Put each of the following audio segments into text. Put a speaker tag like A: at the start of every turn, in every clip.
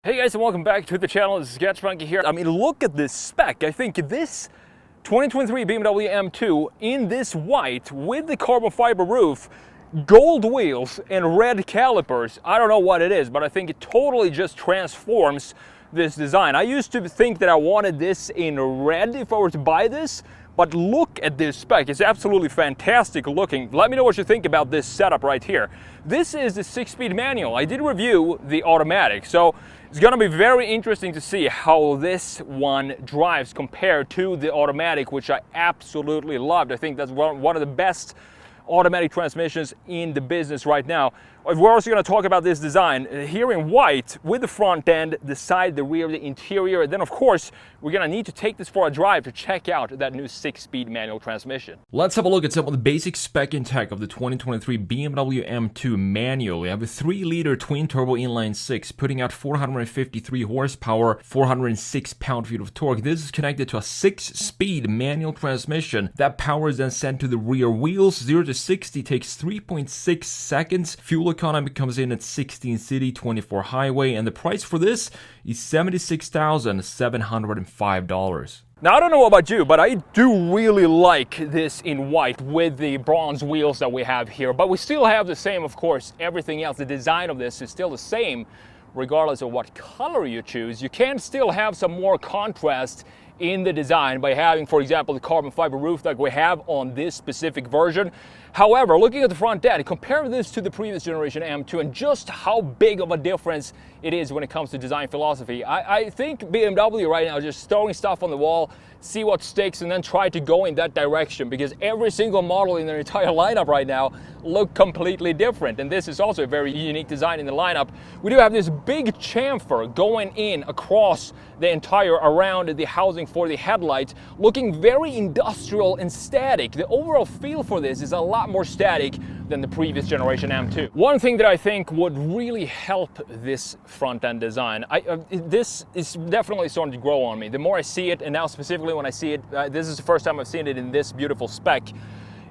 A: Hey guys, and welcome back to the channel. TheSketchMonkey here. I mean, look at this spec. I think this 2023 BMW M2 in this white with the carbon fiber roof, gold wheels and red calipers. I don't know what it is, but I think it totally just transforms this design. I used to think that I wanted this in red if I were to buy this, but look at this spec. It's absolutely fantastic looking. Let me know what you think about this setup right here. This is the 6-speed manual. I did review the automatic, so it's gonna be very interesting to see how this one drives compared to the automatic, which I absolutely loved. I think that's one of the best automatic transmissions in the business right now. We're also going to talk about this design here in white with the front end, the side, the rear, the interior. And then of course, we're going to need to take this for a drive to check out that new 6-speed manual transmission.
B: Let's have a look at some of the basic spec and tech of the 2023 BMW M2 manual. We have a 3-liter twin-turbo inline-6 putting out 453 horsepower, 406 pound-feet of torque. This is connected to a 6-speed manual transmission. That power is then sent to the rear wheels. 0 to 60 takes 3.6 seconds. Fuel economy comes in at 16 city, 24 highway, and the price for this is $76,705.
A: Now, I don't know about you, but I do really like this in white with the bronze wheels that we have here. But we still have the same, of course, everything else. The design of this is still the same, regardless of what color you choose. You can still have some more contrast in the design by having, for example, the carbon fiber roof like we have on this specific version. However, looking at the front end, compare this to the previous generation M2 and just how big of a difference it is when it comes to design philosophy. I think BMW right now is just throwing stuff on the wall, see what sticks, and then try to go in that direction, because every single model in their entire lineup right now look completely different. And this is also a very unique design in the lineup. We do have this big chamfer going in across the entire around the housing for the headlights, looking very industrial and static. The overall feel for this is a lot more static than the previous generation M2. One thing that I think would really help this front end design, this is definitely starting to grow on me. The more I see it, and now specifically when I see it, this is the first time I've seen it in this beautiful spec,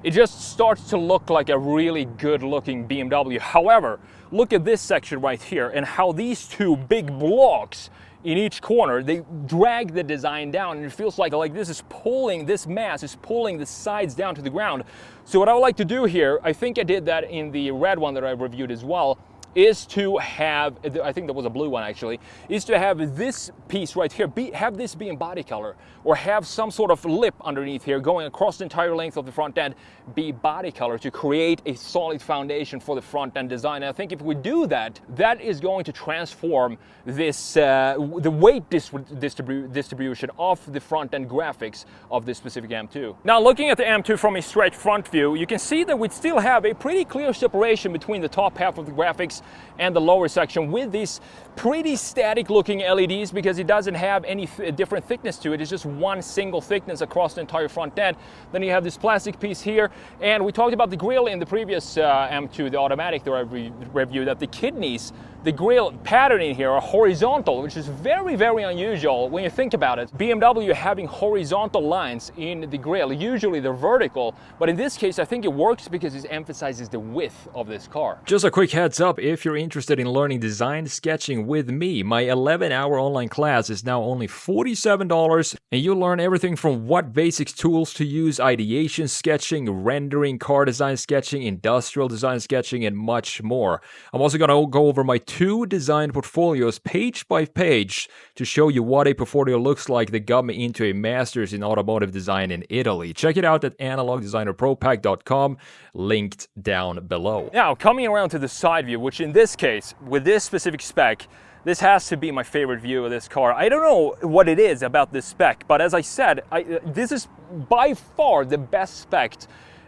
A: it just starts to look like a really good looking BMW. However, look at this section right here and how these two big blocks in each corner, they drag the design down, and it feels like this is pulling, this mass is pulling the sides down to the ground. So what I would like to do here, I think I did that in the red one that I reviewed as well, is to have, I think there was a blue one actually, is to have this piece right here, have this be in body color, or have some sort of lip underneath here going across the entire length of the front end be body color to create a solid foundation for the front end design. And I think if we do that, that is going to transform this, the weight distribution of the front end graphics of this specific M2. Now, looking at the M2 from a straight front view, you can see that we still have a pretty clear separation between the top half of the graphics and the lower section with these pretty static looking LEDs, because it doesn't have any different thickness to it. It's just one single thickness across the entire front end. Then you have this plastic piece here, and we talked about the grille in the previous M2, the automatic that I reviewed, that the kidneys, the grille patterning here are horizontal, which is very, very unusual when you think about it. BMW having horizontal lines in the grille, usually they're vertical, but in this case I think it works because it emphasizes the width of this car.
B: Just a quick heads up, if you're interested in learning design sketching with me, my 11-hour online class is now only $47, and you'll learn everything from what basics tools to use, ideation sketching, rendering, car design sketching, industrial design sketching, and much more. I'm also going to go over my 2 design portfolios page by page to show you what a portfolio looks like that got me into a master's in automotive design in Italy. Check it out at analogdesignerpropack.com, linked down below.
A: Now, coming around to the side view, which in this case, with this specific spec, this has to be my favorite view of this car. I don't know what it is about this spec, but as I said, this is by far the best spec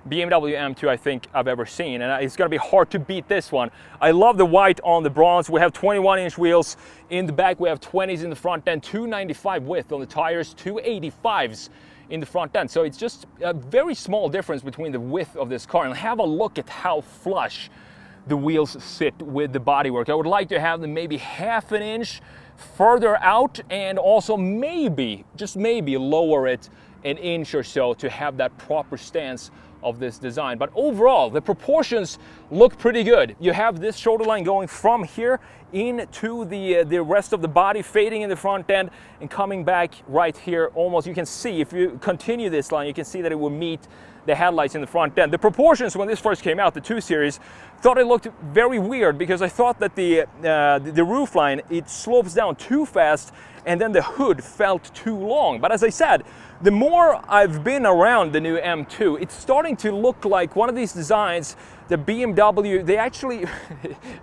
A: BMW M2 I think I've ever seen, and it's gonna be hard to beat this one. I love the white on the bronze. We have 21-inch wheels in the back. We have 20s in the front end, 295 width on the tires, 285s in the front end. So it's just a very small difference between the width of this car. And have a look at how flush the wheels sit with the bodywork. I would like to have them maybe half an inch further out, and also maybe, just maybe, lower it an inch or so to have that proper stance of this design. But overall, the proportions look pretty good. You have this shoulder line going from here into the rest of the body, fading in the front end and coming back right here almost. You can see, if you continue this line, you can see that it will meet the headlights in the front end. The proportions when this first came out, the 2 Series, thought it looked very weird because I thought that the roof line, it slopes down too fast and then the hood felt too long. But as I said, the more I've been around the new M2, it's starting to look like one of these designs that BMW, they actually,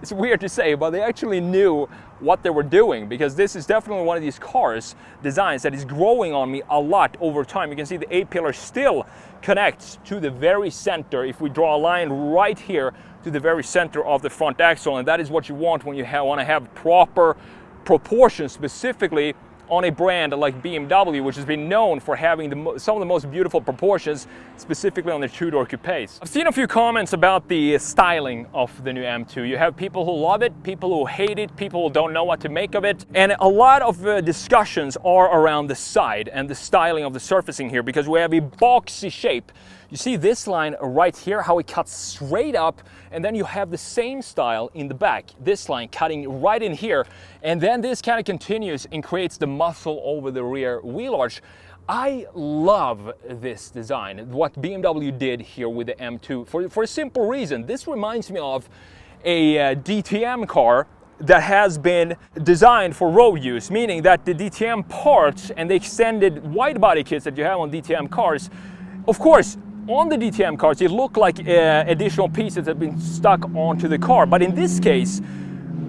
A: it's weird to say, but they actually knew what they were doing, because this is definitely one of these cars designs that is growing on me a lot over time. You can see the A-pillar still connects to the very center. If we draw a line right here to the very center of the front axle, and that is what you want when you want to have proper proportions, specifically on a brand like BMW, which has been known for having some of the most beautiful proportions, specifically on their two-door coupes. I've seen a few comments about the styling of the new M2. You have people who love it, people who hate it, people who don't know what to make of it, and a lot of discussions are around the side and the styling of the surfacing here, because we have a boxy shape. You see this line right here, how it cuts straight up, and then you have the same style in the back. This line cutting right in here, and then this kind of continues and creates the muscle over the rear wheel arch. I love this design, what BMW did here with the M2, for a simple reason. This reminds me of a DTM car that has been designed for road use, meaning that the DTM parts and the extended wide body kits that you have on DTM cars, of course, on the DTM cars, it look like additional pieces that have been stuck onto the car. But in this case,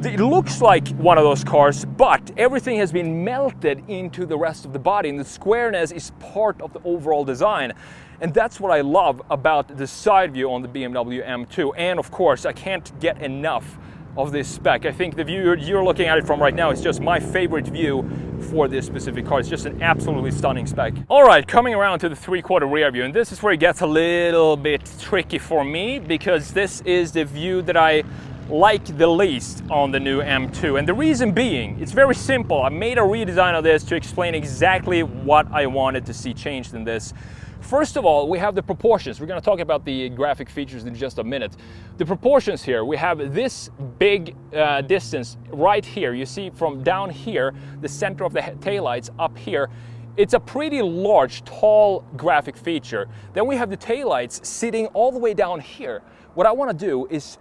A: it looks like one of those cars, but everything has been melted into the rest of the body, and the squareness is part of the overall design. And that's what I love about the side view on the BMW M2. And of course, I can't get enough of this spec. I think the view you're looking at it from right now is just my favorite view for this specific car. It's just an absolutely stunning spec. All right, coming around to the 3/4 rear view, and this is where it gets a little bit tricky for me, because this is the view that I like the least on the new M2. And the reason being, it's very simple. I made a redesign of this to explain exactly what I wanted to see changed in this. First of all, we have the proportions. We're going to talk about the graphic features in just a minute. The proportions here, we have this big distance right here. You see from down here, the center of the taillights up here. It's a pretty large, tall graphic feature. Then we have the taillights sitting all the way down here. What I want to do is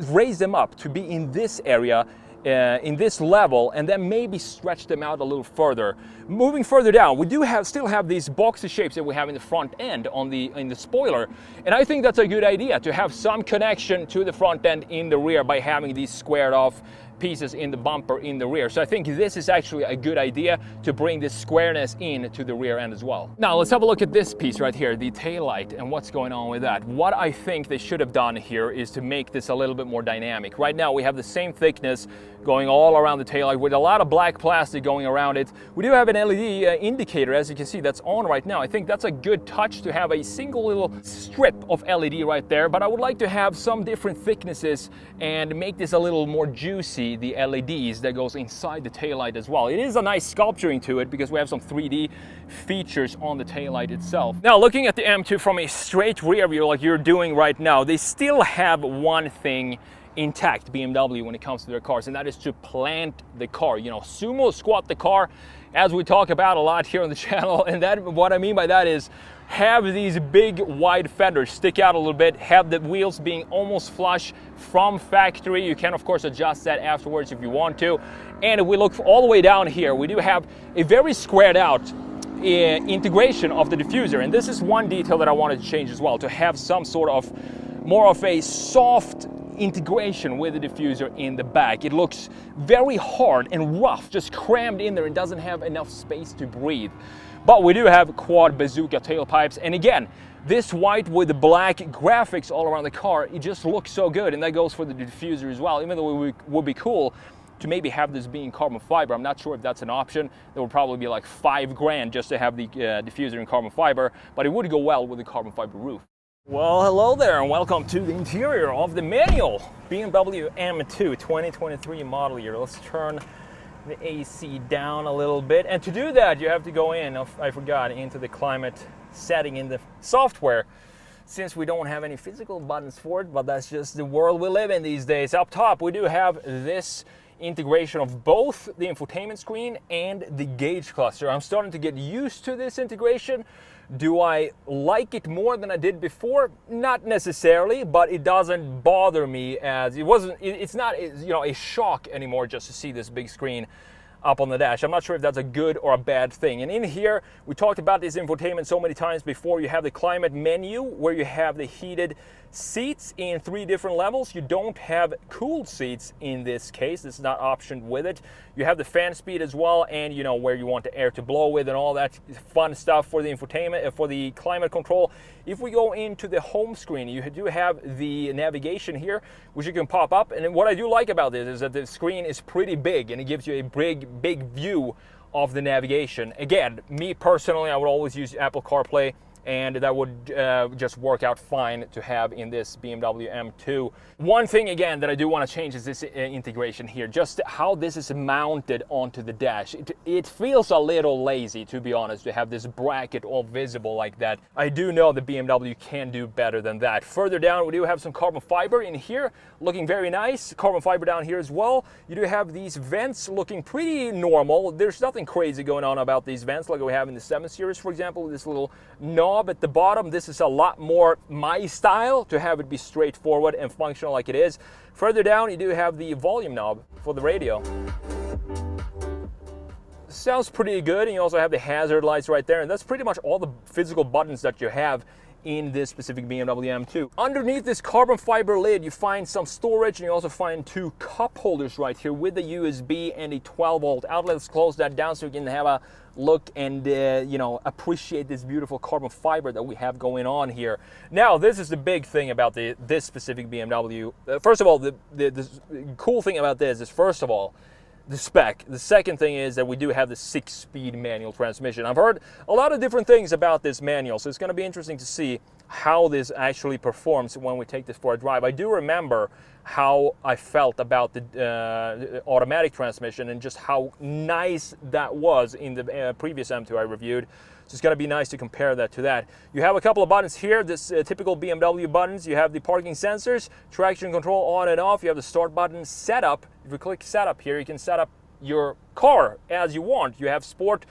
A: raise them up to be in this area, in this level, and then maybe stretch them out a little further. Moving further down, we do still have these boxy shapes that we have in the front end in the spoiler, and I think that's a good idea to have some connection to the front end in the rear by having these squared off pieces in the bumper in the rear. So I think this is actually a good idea to bring this squareness in to the rear end as well. Now let's have a look at this piece right here, the tail light, and what's going on with that. What I think they should have done here is to make this a little bit more dynamic. Right now we have the same thickness going all around the tail light with a lot of black plastic going around it. We do have an LED indicator, as you can see, that's on right now. I think that's a good touch to have a single little strip of LED right there, but I would like to have some different thicknesses and make this a little more juicy, the LEDs that goes inside the taillight as well. It is a nice sculpturing to it because we have some 3D features on the taillight itself. Now looking at the M2 from a straight rear view like you're doing right now, they still have one thing intact, BMW, when it comes to their cars, and that is to plant the car, you know, sumo squat the car, as we talk about a lot here on the channel. And that, what I mean by that is have these big wide fenders stick out a little bit, have the wheels being almost flush from factory. You can of course adjust that afterwards if you want to. And if we look all the way down here, we do have a very squared out integration of the diffuser, and this is one detail that I wanted to change as well, to have some sort of more of a soft integration with the diffuser in the back. It looks very hard and rough, just crammed in there, and doesn't have enough space to breathe. But we do have quad bazooka tailpipes, and again, this white with the black graphics all around the car, it just looks so good, and that goes for the diffuser as well. Even though it would be cool to maybe have this being carbon fiber, I'm not sure if that's an option. That would probably be like $5 grand just to have the diffuser in carbon fiber, but it would go well with the carbon fiber roof. Well, hello there, and welcome to the interior of the manual BMW M2 2023 model year. Let's turn the AC down a little bit, and to do that you have to go in, I forgot, into the climate setting in the software, since we don't have any physical buttons for it, but that's just the world we live in these days. Up top we do have this integration of both the infotainment screen and the gauge cluster. I'm starting to get used to this integration. Do I like it more than I did before? Not necessarily, but it doesn't bother me as it's not, you know, a shock anymore just to see this big screen up on the dash. I'm not sure if that's a good or a bad thing. And in here, we talked about this infotainment so many times before. You have the climate menu where you have the heated seats in 3 different levels. You don't have cooled seats in this case. It's not optioned with it. You have the fan speed as well, and you know where you want the air to blow with and all that fun stuff for the infotainment, for the climate control. If we go into the home screen, you do have the navigation here, which you can pop up. And what I do like about this is that the screen is pretty big and it gives you a big view of the navigation. Again, me personally, I would always use Apple CarPlay, and that would just work out fine to have in this BMW M2. One thing again that I do want to change is this integration here, just how this is mounted onto the dash. It feels a little lazy, to be honest, to have this bracket all visible like that. I do know the BMW can do better than that. Further down, we do have some carbon fiber in here, looking very nice. Carbon fiber down here as well. You do have these vents looking pretty normal. There's nothing crazy going on about these vents like we have in the 7 Series, for example. This little knob at the bottom, this is a lot more my style, to have it be straightforward and functional like it is. Further down, you do have the volume knob for the radio. Sounds pretty good, and you also have the hazard lights right there, and that's pretty much all the physical buttons that you have in this specific BMW M2. Underneath this carbon fiber lid, you find some storage, and you also find 2 cup holders right here with a USB and a 12-volt outlet. Let's close that down so you can have a look and you know, appreciate this beautiful carbon fiber that we have going on here. Now, this is the big thing about this specific BMW. First of all, the cool thing about this is, first of all, the spec. The second thing is that we do have the 6-speed manual transmission. I've heard a lot of different things about this manual, so it's going to be interesting to see how this actually performs when we take this for a drive. I do remember how I felt about the automatic transmission and just how nice that was in the previous M2 I reviewed. So it's going to be nice to compare that to that. You have a couple of buttons here, this typical BMW buttons. You have the parking sensors, traction control on and off. You have the start button, setup. If you click setup here, you can set up your car as you want. You have Sport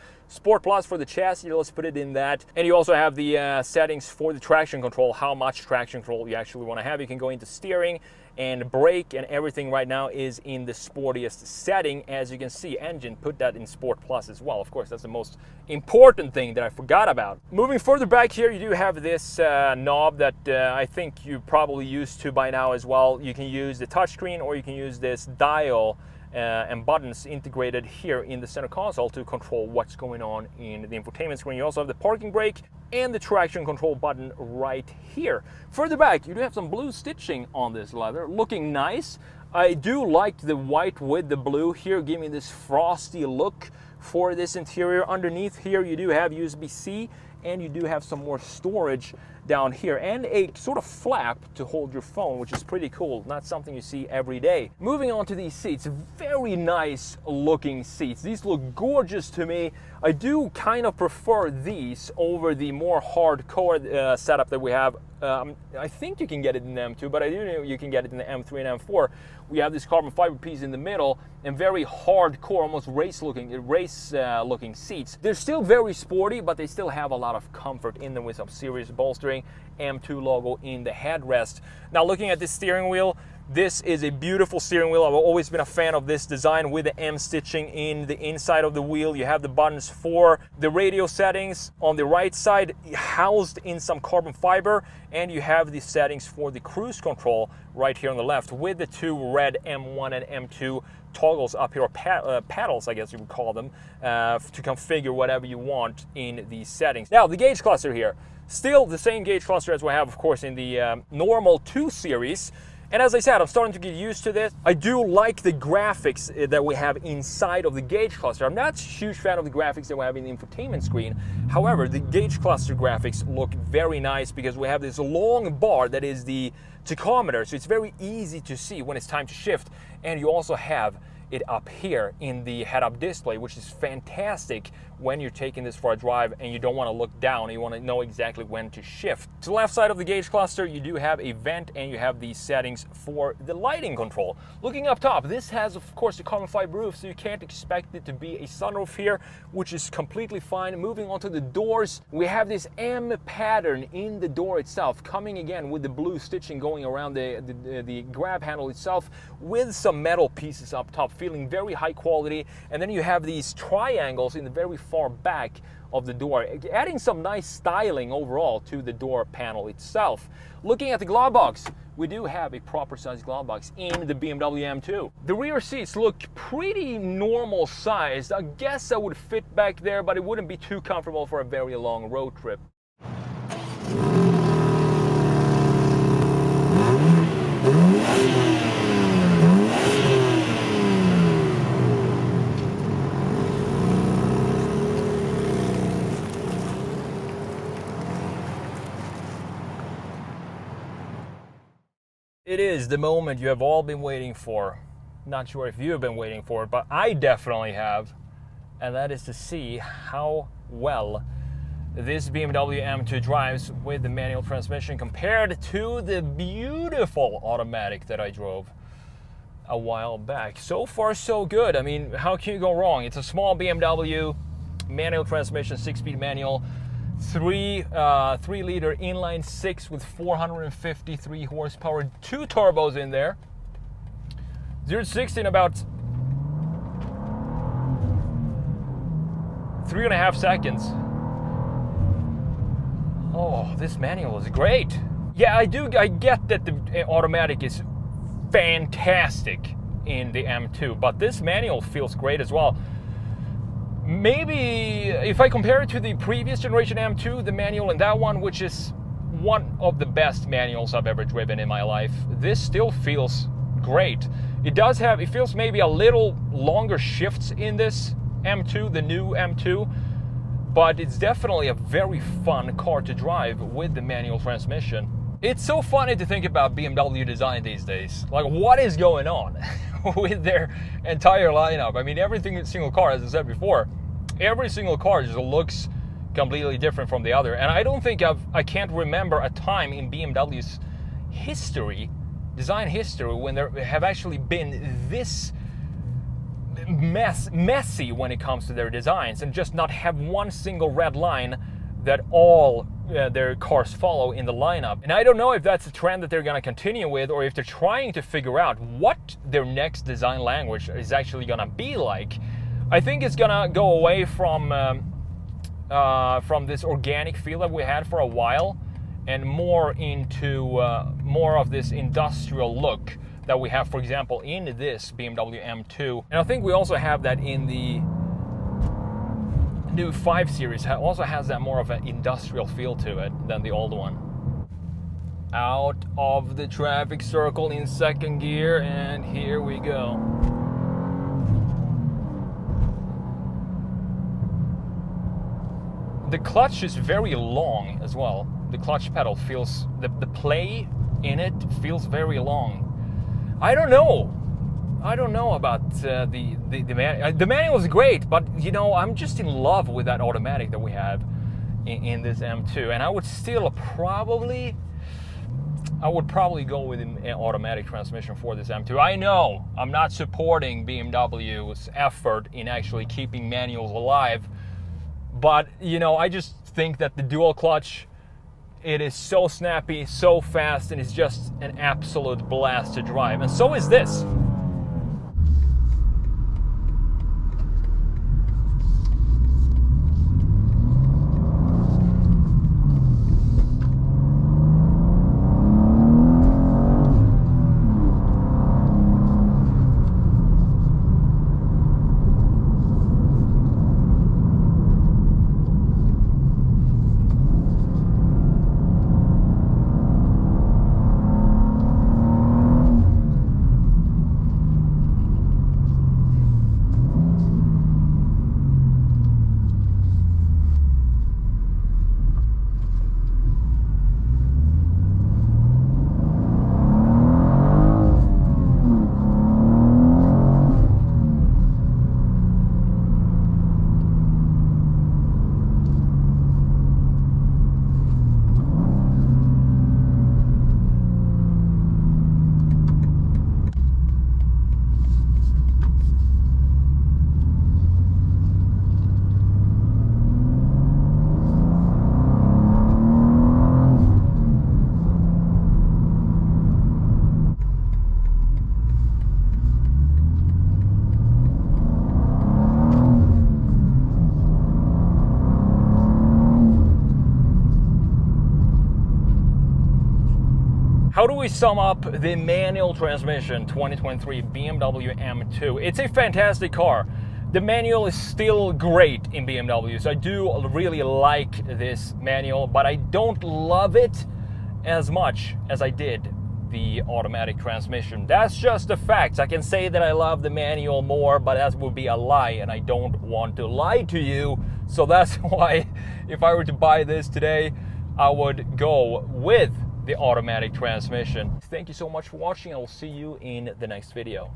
A: Plus for the chassis, let's put it in that. And you also have the settings for the traction control, how much traction control you actually want to have. You can go into steering and brake, and everything right now is in the sportiest setting. As you can see, engine, put that in Sport Plus as well. Of course, that's the most important thing that I forgot about. Moving further back here, you do have this knob that I think you're probably used to by now as well. You can use the touchscreen, or you can use this dial and buttons integrated here in the center console to control what's going on in the infotainment screen. You also have the parking brake and the traction control button right here. Further back, you do have some blue stitching on this leather, looking nice. I do like the white with the blue here, giving this frosty look for this interior. Underneath here, you do have USB-C, and you do have some more storage down here, and a sort of flap to hold your phone, which is pretty cool. Not something you see every day. Moving on to these seats, very nice looking seats. These look gorgeous to me. I do kind of prefer these over the more hardcore setup that we have. I think you can get it in the M2, but I do know you can get it in the M3 and M4. We have this carbon fiber piece in the middle and very hardcore, almost race looking seats. They're still very sporty, but they still have a lot of comfort in them with some serious bolstering. M2 logo in the headrest. Now, looking at this steering wheel, this is a beautiful steering wheel. I've always been a fan of this design with the M stitching in the inside of the wheel. You have the buttons for the radio settings on the right side, housed in some carbon fiber, and you have the settings for the cruise control right here on the left with the 2 red M1 and M2 toggles up here, or paddles, I guess you would call them, to configure whatever you want in these settings. Now, the gauge cluster here, still the same gauge cluster as we have, of course, in the normal 2 Series. And as I said, I'm starting to get used to this. I do like the graphics that we have inside of the gauge cluster. I'm not a huge fan of the graphics that we have in the infotainment screen. However, the gauge cluster graphics look very nice because we have this long bar that is the tachometer, so it's very easy to see when it's time to shift. And you also have it up here in the head-up display, which is fantastic when you're taking this for a drive and you don't want to look down. You want to know exactly when to shift. To the left side of the gauge cluster, you do have a vent and you have these settings for the lighting control. Looking up top, this has, of course, a carbon fiber roof, so you can't expect it to be a sunroof here, which is completely fine. Moving on to the doors, we have this M pattern in the door itself, coming again with the blue stitching going around the grab handle itself, with some metal pieces up top, feeling very high quality. And then you have these triangles in the very far back of the door, adding some nice styling overall to the door panel itself. Looking at the glove box, we do have a proper size glove box in the BMW M2. The rear seats look pretty normal sized. I guess I would fit back there, but it wouldn't be too comfortable for a very long road trip. It is the moment you have all been waiting for. Not sure if you have been waiting for it, but I definitely have. And that is to see how well this BMW M2 drives with the manual transmission compared to the beautiful automatic that I drove a while back. So far, so good. I mean, how can you go wrong? It's a small BMW, manual transmission, 6-speed manual. 3-liter inline 6 with 453 horsepower, 2 turbos in there. 0 to 60 in about 3.5 seconds. Oh, this manual is great. Yeah, I get that the automatic is fantastic in the M2, but this manual feels great as well. Maybe if I compare it to the previous generation M2, the manual in that one, which is one of the best manuals I've ever driven in my life, this still feels great. It feels maybe a little longer shifts in this M2, the new M2, but it's definitely a very fun car to drive with the manual transmission. It's so funny to think about BMW design these days. Like, what is going on with their entire lineup? I mean, every single car, as I said before, every single car just looks completely different from the other. And I don't think I can't remember a time in BMW's history, design history, when there have actually been this messy when it comes to their designs, and just not have one single red line that all their cars follow in the lineup. And I don't know if that's a trend that they're going to continue with, or if they're trying to figure out what their next design language is actually going to be like. I think it's going to go away from this organic feel that we had for a while, and more into more of this industrial look that we have, for example, in this BMW M2. And I think we also have that in the new 5 Series. It also has that more of an industrial feel to it than the old one. Out of the traffic circle in second gear, and here we go. The clutch is very long as well. The clutch pedal feels, the play in it feels very long. I don't know about the manual is great, but you know, I'm just in love with that automatic that we have in this M2, and I would probably go with an automatic transmission for this M2. I know I'm not supporting BMW's effort in actually keeping manuals alive, but you know, I just think that the dual clutch, it is so snappy, so fast, and it's just an absolute blast to drive. And so is this. How do we sum up the manual transmission 2023 BMW M2? It's a fantastic car. The manual is still great in BMWs. I do really like this manual, but I don't love it as much as I did the automatic transmission. That's just a fact. I can say that I love the manual more, but that would be a lie, and I don't want to lie to you. So that's why if I were to buy this today, I would go with the automatic transmission. Thank you so much for watching. I will see you in the next video.